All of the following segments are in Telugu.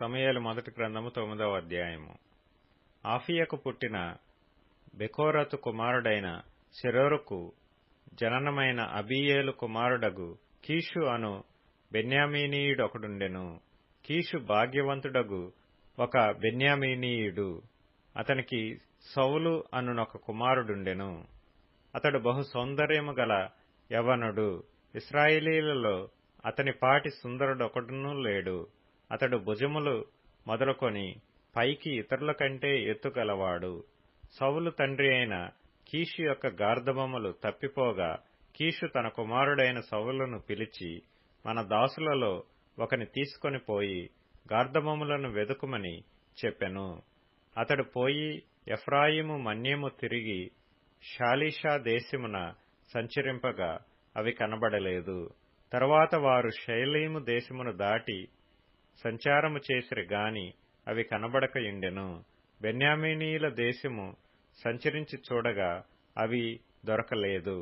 సమూయేలు మొదటి గ్రంథము 9వ అధ్యాయము. ఆఫీయకు పుట్టిన బెకోరతు కుమారుడైన సెరోరుకు జననమైన అబీయేలు కుమారుడగు కీషు అను బెన్యామీనీయుడొకడుండెను. కీషు భాగ్యవంతుడగు ఒక బెన్యామీనీయుడు. అతనికి సౌలు అనునొక కుమారుడుండెను. అతడు బహు సౌందర్యము గల యవ్వనుడు. ఇశ్రాయేలీలలో అతని పాటి సుందరుడొకడునూ లేడు. అతడు భుజములు మొదలుకొని పైకి ఇతరుల కంటే ఎత్తుగలవాడు. సౌలు తండ్రి అయిన కీషు యొక్క గార్ధబములు తప్పిపోగా కీషు తన కుమారుడైన సౌలును పిలిచి, మన దాసులలో ఒకని తీసుకొని పోయి గార్ధబములను వెదుకుమని చెప్పెను. అతడు పోయి ఎఫ్రాయిము మన్యము తిరిగి షాలీషా దేశమున సంచరింపగా అవి కనబడలేదు. తరువాత వారు షయలీము దేశమును దాటి సంచారము చేసిరి గాని అవి కనబడకయుండెను. బెన్యామీనీయుల దేశము సంచరించి చూడగా అవి దొరకలేదు.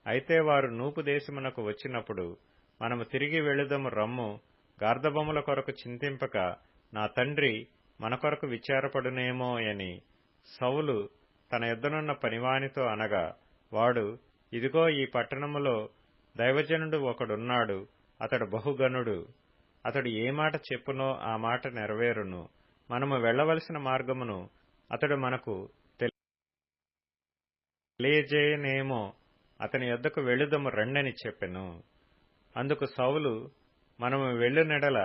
అయితే వారు నూపు దేశమునకు వచ్చినప్పుడు, మనము తిరిగి వెళుదము రమ్ము, గార్ధబముల కొరకు చింతింపక నా తండ్రి మన కొరకు విచారపడునేమో అని సౌలు తన యొద్దనున్న పనివానితో అనగా, వాడు, ఇదిగో ఈ పట్టణములో దైవజనుడు ఒకడున్నాడు, అతడు బహుగనుడు. అతడు ఏ మాట చెప్పునో ఆ మాట నెరవేరును. మనము వెళ్లవలసిన మార్గమును అతడు మనకు తెలియజేయనేమో, అతని యొద్దకు వెళ్ళుదము రండని చెప్పెను. అందుకు సౌలు, మనము వెళ్ళునెడల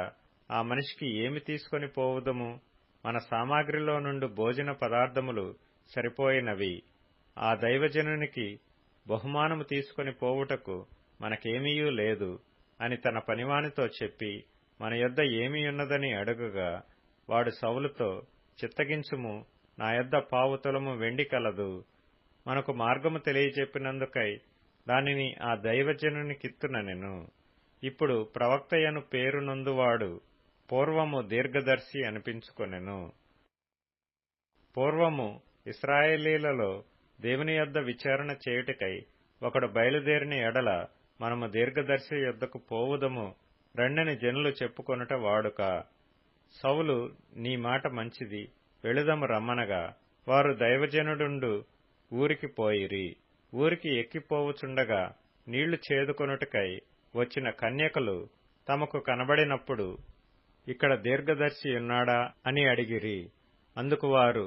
ఆ మనిషికి ఏమి తీసుకొని పోవుదము? మన సామాగ్రిలో నుండి భోజన పదార్థములు సరిపోయినవి. ఆ దైవజనునికి బహుమానము తీసుకొని పోవుటకు మనకేమీయూ లేదు అని తన పనివానితో చెప్పి, మన యొద్ద ఏమియున్నదని అడుగగా, వాడు సౌలుతో, చిత్తగించుము, నా యొద్ద 1/2 తులము వెండి కలదు. మనకు మార్గము తెలియజెప్పినందుకై దానిని ఆ దైవజనునికిత్తుననెను. ఇప్పుడు ప్రవక్తయను పేరు నొందువాడు పూర్వము దీర్ఘదర్శి అనిపించుకొనెను. పూర్వము ఇశ్రాయేలీలలో దేవుని యొద్ద విచారణ చేయుటకై ఒకడు బయలుదేరిన ఎడల మనము దీర్ఘదర్శి యొద్దకు పోవుదము రండని జనులు చెప్పుకొనుట వాడుక. సౌలు, నీ మాట మంచిది, వెళుదము రమ్మనగా వారు దైవజనుడుండు ఊరికి పోయిరి. ఊరికి ఎక్కిపోవుచుండగా నీళ్లు చేదుకొనుటకై వచ్చిన కన్యకలు తమకు కనబడినప్పుడు, ఇక్కడ దీర్ఘదర్శి ఉన్నాడా అని అడిగిరి. అందుకు వారు,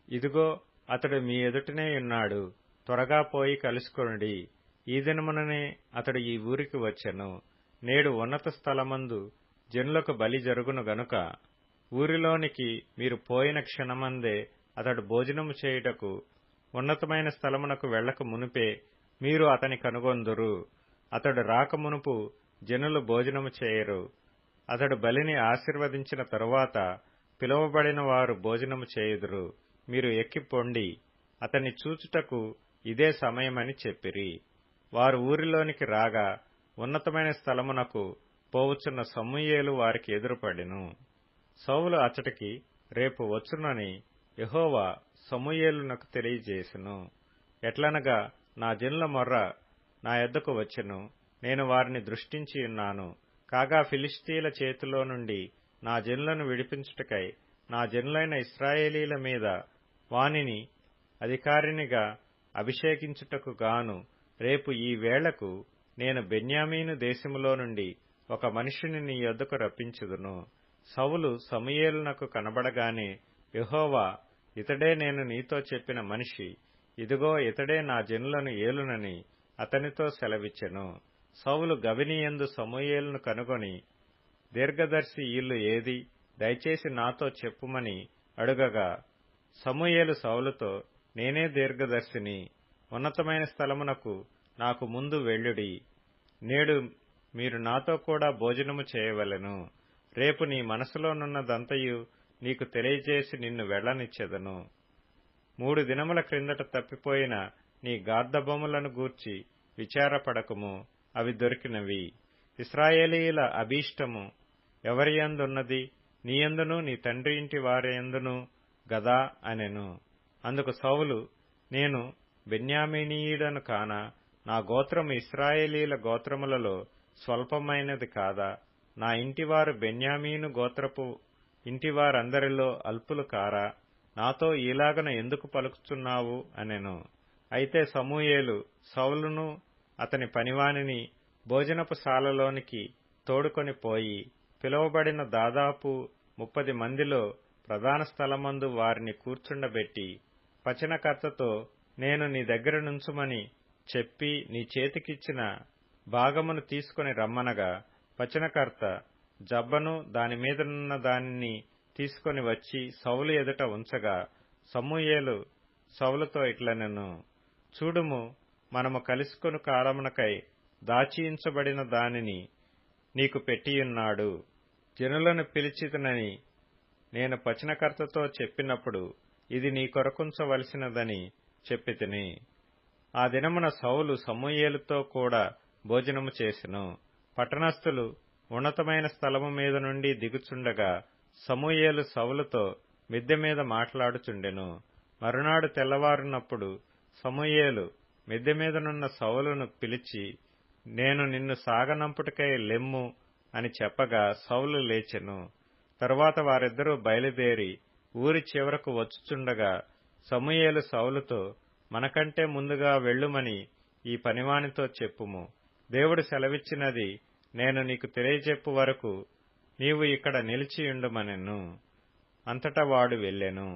ఇదిగో అతడు మీ ఎదుటనే ఉన్నాడు, త్వరగా పోయి కలుసుకొనుడి. ఈ దినముననే అతడు ఈ ఊరికి వచ్చెను. నేడు ఉన్నత స్థలమందు జనులకు బలి జరుగును గనుక ఊరిలోనికి మీరు పోయిన క్షణమందే అతడు భోజనము చేయుటకు ఉన్నతమైన స్థలమునకు వెళ్లక మునుపే మీరు అతని కనుగొందురు. అతడు రాకమునుపు జనులు భోజనము చేయరు. అతడు బలిని ఆశీర్వదించిన తరువాత పిలువబడిన వారు భోజనము చేయుదురు. మీరు ఎక్కిపొండి, అతన్ని చూచుటకు ఇదే సమయమని చెప్పిరి. వారు ఊరిలోనికి రాగా ఉన్నతమైన స్థలమునకు పోవుచున్న సమూయేలు వారికి ఎదురుపడెను. సౌలు అచ్చటికి రేపు వచ్చునని యెహోవా సమూయేలునకు తెలియజేసెను. ఎట్లనగా, నా జనుల మొర్ర నా యొద్దకు వచ్చెను, నేను వారిని దృష్టించి ఉన్నాను. కాగా ఫిలిష్తీయుల చేతిలో నుండి నా జనులను విడిపించుటకై నా జనులైన ఇశ్రాయేలీల మీద వానిని అధికారినిగా అభిషేకించుటకు గాను రేపు ఈ వేళకు నేను బెన్యామీను దేశములో నుండి ఒక మనిషిని నీ యొద్దకు రప్పించుదును. సౌలు సమూయేలునకు కనబడగానే యెహోవా, ఇతడే నేను నీతో చెప్పిన మనిషి, ఇదిగో ఇతడే నా జనులను ఏలునని అతనితో సెలవిచ్చెను. సౌలు గవినియందు సమూయేలును కనుగొని, దీర్ఘదర్శి ఇల్లు ఏది? దయచేసి నాతో చెప్పుమని అడుగగా, సమూయేలు సౌలుతో, నేనే దీర్ఘదర్శిని. ఉన్నతమైన స్థలమునకు నాకు ముందు వెళ్ళుడి. నేడు మీరు నాతో కూడా భోజనము చేయవలెను. రేపు నీ మనసులోనున్నదంతయు నీకు తెలియజేసి నిన్ను వెళ్లనిచ్చెదను. 3 దినముల క్రిందట తప్పిపోయిన నీ గార్ధబములను గూర్చి విచారపడకుము, అవి దొరికినవి. ఇశ్రాయేలీయుల అభీష్టము ఎవరియందున్నది? నీయందును నీ తండ్రి ఇంటి వారియందును గదా అనెను. అందుకు సౌలు, నేను బెన్యామీనీయుడను కానా? నా గోత్రము ఇశ్రాయేలీల గోత్రములలో స్వల్పమైనది కాదా? నా ఇంటివారు బెన్యామీను గోత్రపు ఇంటివారందరిలో అల్పులు కారా? నాతో ఈలాగన ఎందుకు పలుకుచున్నావు అనెను. అయితే సమూయేలు సౌలును అతని పనివానిని భోజనపు శాలలోనికి తోడుకొని పోయి పిలువబడిన దాదాపు 30 మందిలో ప్రధాన స్థలమందు వారిని కూర్చుండబెట్టి వచనకర్తతో నేను నీ దగ్గర నుంచుమని చెప్పి నీ చేతికిచ్చిన భాగమును తీసుకుని రమ్మనగా వచనకర్త జబ్బను దానిమీదనున్న దానిని తీసుకొని వచ్చి సౌలు ఎదుట ఉంచగా సమూయేలు సౌలుతో ఇట్లనెను, చూడుము, మనము కలుసుకొను కాలమునకై దాచియించబడిన దానిని నీకు పెట్టియున్నాడు. జనులను పిలిచితినని నేను వచనకర్తతో చెప్పినప్పుడు ఇది నీ కొరకుంచవలసినదని చెప్పితిని. ఆ దినమున సౌలు సమూయేలుతో కూడా భోజనము చేసెను. పట్టణస్థులు ఉన్నతమైన స్థలము మీద నుండి దిగుచుండగా సమూయేలు సౌలుతో మిద్దె మీద మాట్లాడుచుండెను. మరునాడు తెల్లవారునప్పుడు సమూయేలు మిద్దె మీదనున్న సౌలును పిలిచి, నేను నిన్ను సాగనంపుటకై లెమ్ము అని చెప్పగా సౌలు లేచెను. తరువాత వారిద్దరూ బయలుదేరి ఊరి చివరకు వచ్చుచుండగా సమూయేలు సౌలుతో, మనకంటే ముందుగా వెళ్ళుమని ఈ పనివానితో చెప్పుము. దేవుడు సెలవిచ్చినది నేను నీకు తెలియజెప్పు వరకు నీవు ఇక్కడ నిలిచియుండుమనెను. అంతటా వాడు వెళ్ళెను.